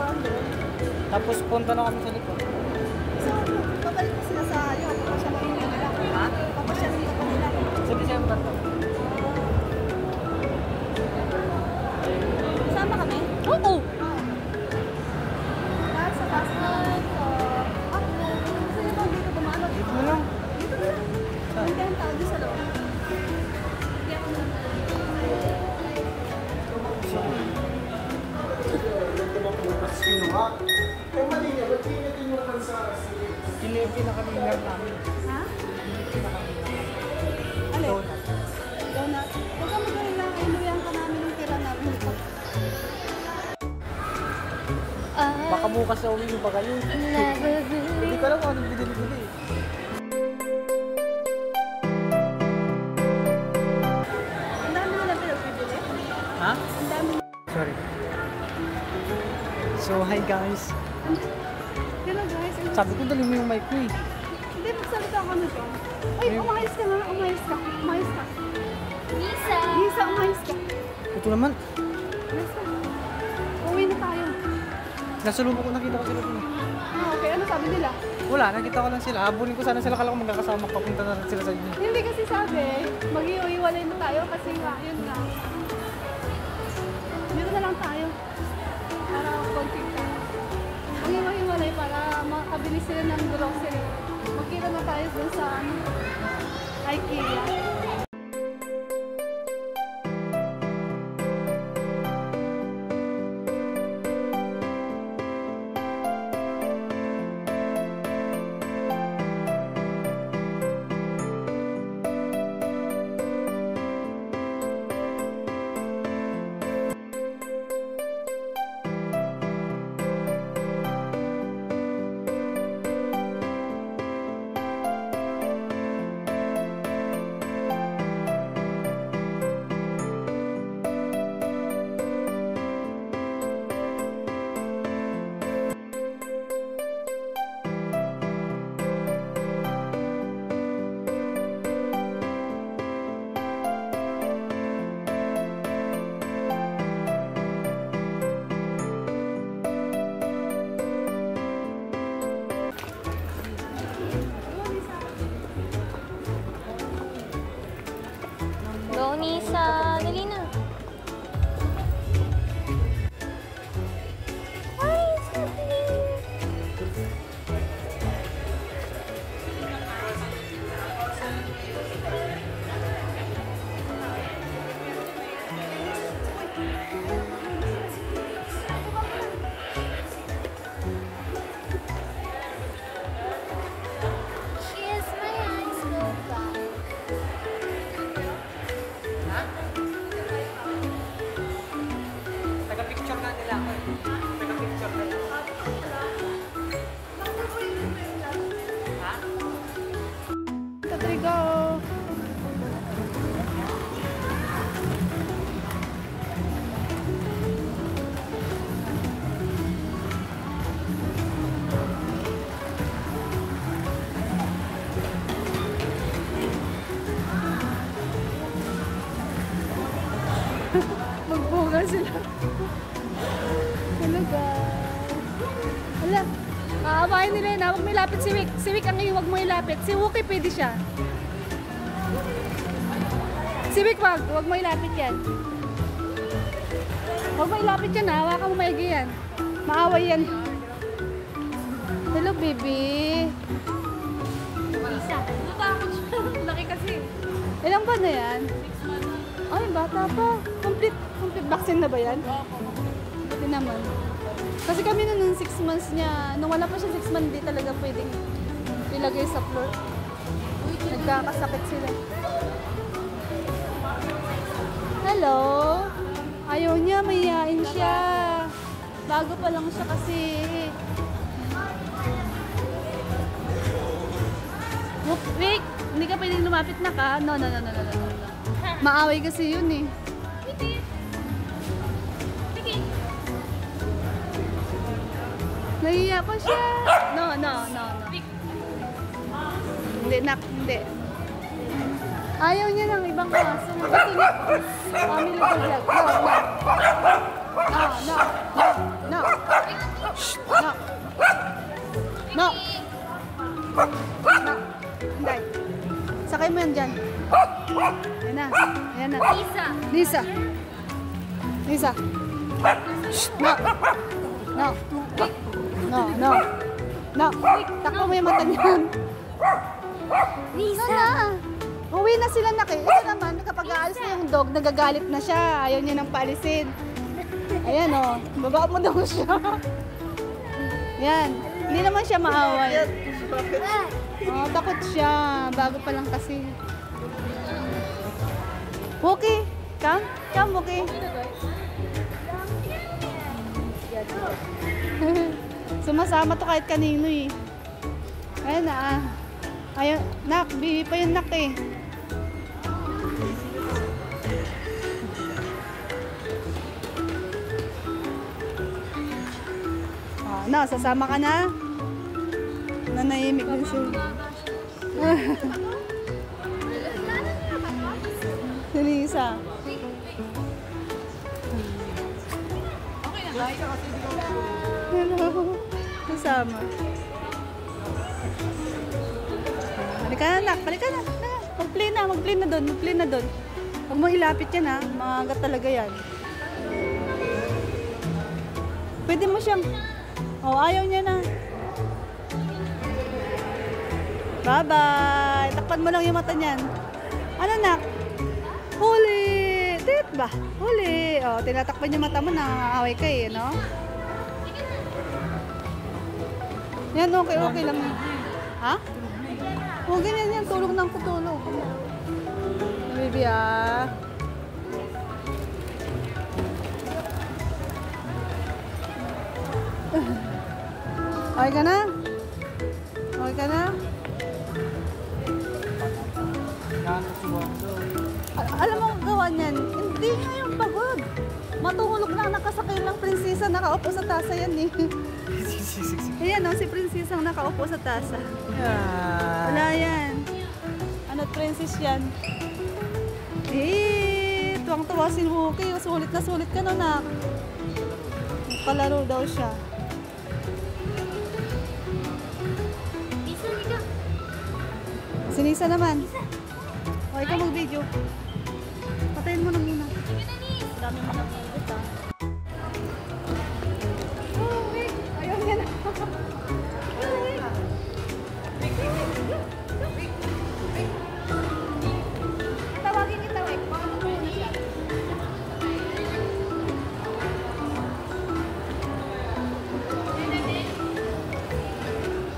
parang doon. Tapos punta na kami sa likod. So, babalik ko sila sa yung papasyalin nila. Ha? Papasyalin ka pa nila. Sa December to. Sama kami? Oo! Lahat sa basket. Gusto niyo ba dito dumalo? Dito na lang. Dito na lang. Hindi ang tao doon sa loob. Hindi ako na. Kinuha. Eh, mali niya. Ba't hindi natin yung pansa? Kinipi na kami lang namin. Ha? Alin? Donut. Huwag ka mag-alala. Inuyan ka namin yung tira namin. Baka bukas na uwi pa kayo. Hindi ko alam kung anong binili-bili. Ang dami nila pinagbibili. Ha? Ang dami. Sorry. So, hi guys. Hello guys. Sabi ko, dali mo yung mic ko eh. Hindi, magsalita ka na dyan. Ay, umayos ka nga. Umayos ka. Umayos ka. Lisa! Lisa, umayos ka. Ito naman. Umayos ka. Uwi na tayo. Nasa lumo ko nakita ko sila dun. Ah, okay. Ano sabi nila? Wala, nakita ko lang sila. Habulin ko sana sila, kala ko magkakasama. Papunta na rin sila sa inyo. Hindi kasi sabi, mag-iiwalay na tayo kasi nga, yun nga. Dito na lang tayo. Para konting tayo. Mag-iwalay para makabili sila ng grocery. Magkita na tayo dun sa IKEA. Go, Nisa! Dali na! Ay, sabi! She is my high school prom. Taga-picture na nila ako. Taga-picture na nila. Ha? Tatrigo! Magbuga sila. Hello guys. Hala, aawain nila yun. Huwag may lapit si Wick. Si Wick ang huwag mo ilapit. Si Wookie pwede siya. Si Wick huwag mo ilapit yan. Huwag mo ilapit yan ha. Hawakan mo maigi yan. Maaway yan. Hello baby. Lisa, natakot siya. Laki kasi. Ilang ba na yan? 6 months. Ay, bata pa. Complete vaccine na ba yan? Buti naman. Kasi kami nung 6 months niya, nung wala pa siya 6 months, hindi talaga pwedeng ilagay sa floor. Nagkakasakit sila. Hello? Ayaw niya, mayayain siya. Bago pa lang siya kasi. Wait, hindi ka pwedeng lumapit na ka. No. Maaway kasi yun eh. Nahiya pa siya. No. Hindi. Ayaw niya ng ibang kaso. Gusto niya family vlog. No. No. No. No. Hindi. Sakay mo yan dyan. Ayan na. Ayan na. Isa. Lisa. Lisa. No. No. No. No. No. Takbo mo yung mata niyan. Lisa. Na. Uwi na sila na kayo. Ito naman, kapag aalis na yung dog, nagagalit na siya. Ayaw niya nang paalisin. Ayan o. Baba mo daw siya. Yan. Hindi naman siya maaway. Oh, takot siya. Bago pa lang kasi. Wookie. Come. Come, Wookie. Sumasama to kahit kanino eh. Ayan na ah. Ayun, nak. Bibi pa yung nak eh. Ah, na, sasama ka na. Nanahimik din siya. Si Lisa. Hello. Kasama. Halika na, nak. Halika na. Mag-play na. Mag-play na doon. Mag-play na doon. Huwag mo ilapit yan ha. Maagat talaga yan. Pwede mo siyang... Oh, ayaw niya na. Bye-bye. Takpan mo lang yung mata niyan. Ano, nak? Huli! Tit ba? Huli! Oh, tinatakpan yung mata mo, nakakaway ka eh, no? Yan, okay, okay lang. Ha? Oh, ganyan yan. Tulog ng kutulog. Baby, ah. Okay ka na? Okay ka na? Alam mo ang gawa niyan? Hindi nga yung pagod. Matulog lang, nakasakay lang prinsesa, nakaupo sa tasa yan eh. Ayan o, si prinsesa ang nakaupo sa tasa. Wala yan. Ano't princess yan? Eh, tuwang-tuwa si Wookie. Sulit na sulit ka no, nak. Palaro daw siya. Lisa, Lisa. Si Nisa naman. O, ikaw mag-video. Patayin mo na muna. Dami mo na pinit ah. Oh, wait. Ayaw niya na. Tawagin kita, wait. Baka muna siya.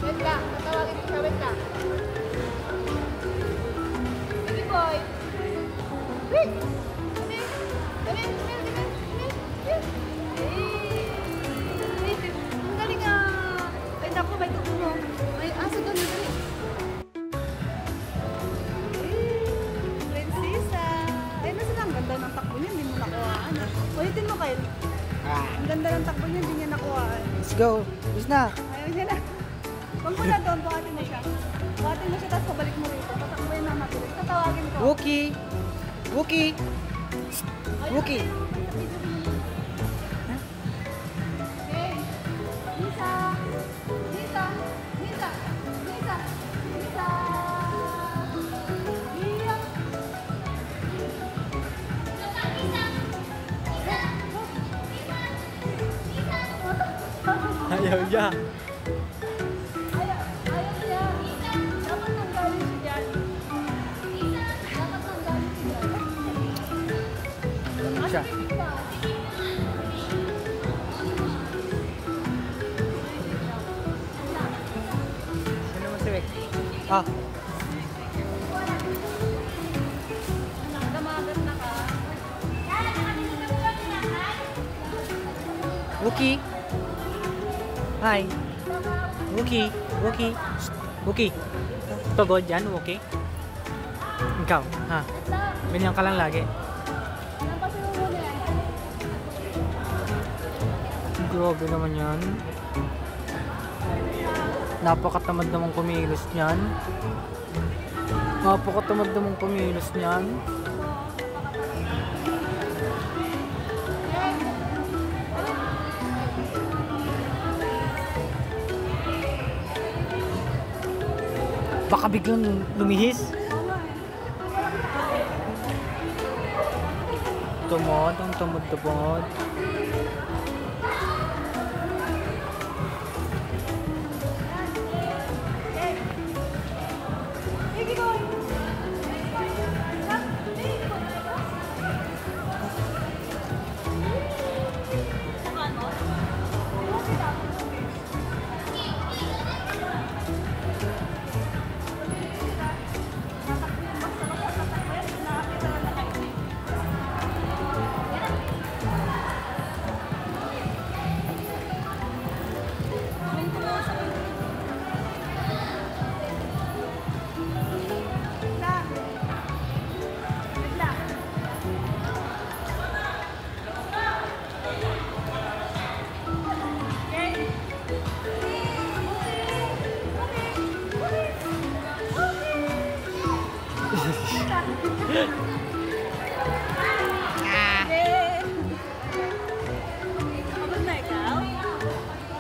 Wait lang. Tawagin kita, wait lang. Baby boy. Wait. Come in. Ang galing ah. Ay, naku, may tuto mo. May aso doon. Dali. Prinsesa. Ay, nasa na? Ang ganda ng takbo niya. Hindi mo nakuhaan. Ulitin mo, Kyle. Ang ganda ng takbo niya. Hindi niya nakuhaan. Let's go. Bis na. Ayaw niya na. Huwag mo na doon. Buhatin mo siya. Buhatin mo siya, tapos pabalik mo rito. Tatakbo yun na matuloy. Tatawagin ko. Wookie. Wookie. Wookie. Okay. Lisa. Lisa. Lisa. Lisa. Lisa. Iya. Ayaw niya. Ayaw niya. Dapat nanggaling siya dyan. Dapat nanggaling siya dyan. Siya. Sino mo si Wek? Ah. Damagat na ka. Wookie. Hi. Wookie. Wookie. Wookie. Pagod yan, Wookie? Ikaw, ha? Ganyan ka lang lagi. Grabe naman yan. Napakatamad namang kumilos niyan. Napakatamad namang kumilos niyan. Baka biglang lumihis. Tumod, ang tumod-tumod.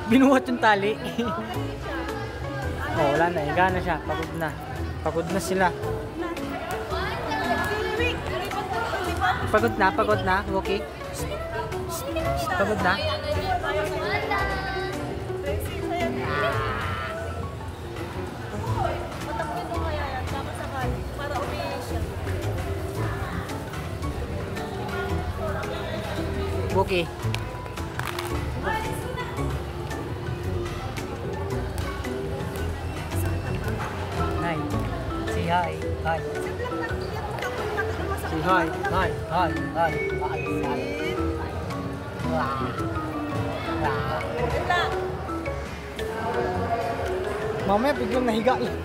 Binuhat yung tali. Oh, wala na. Higa na siya. Pagod na. Pagod na sila. Pagod na, pagod na. Okay. Pagod na. Okay. Hi. Say hi. Hi. Say hi. Hi. Hi. Hi. Hi. Hi. Wow. Wow. Mamaya biglang nahiga lang.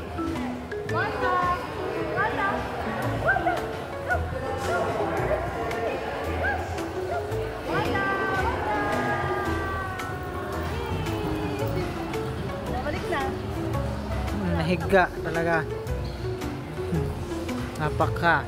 Nahiga talaga. Napaka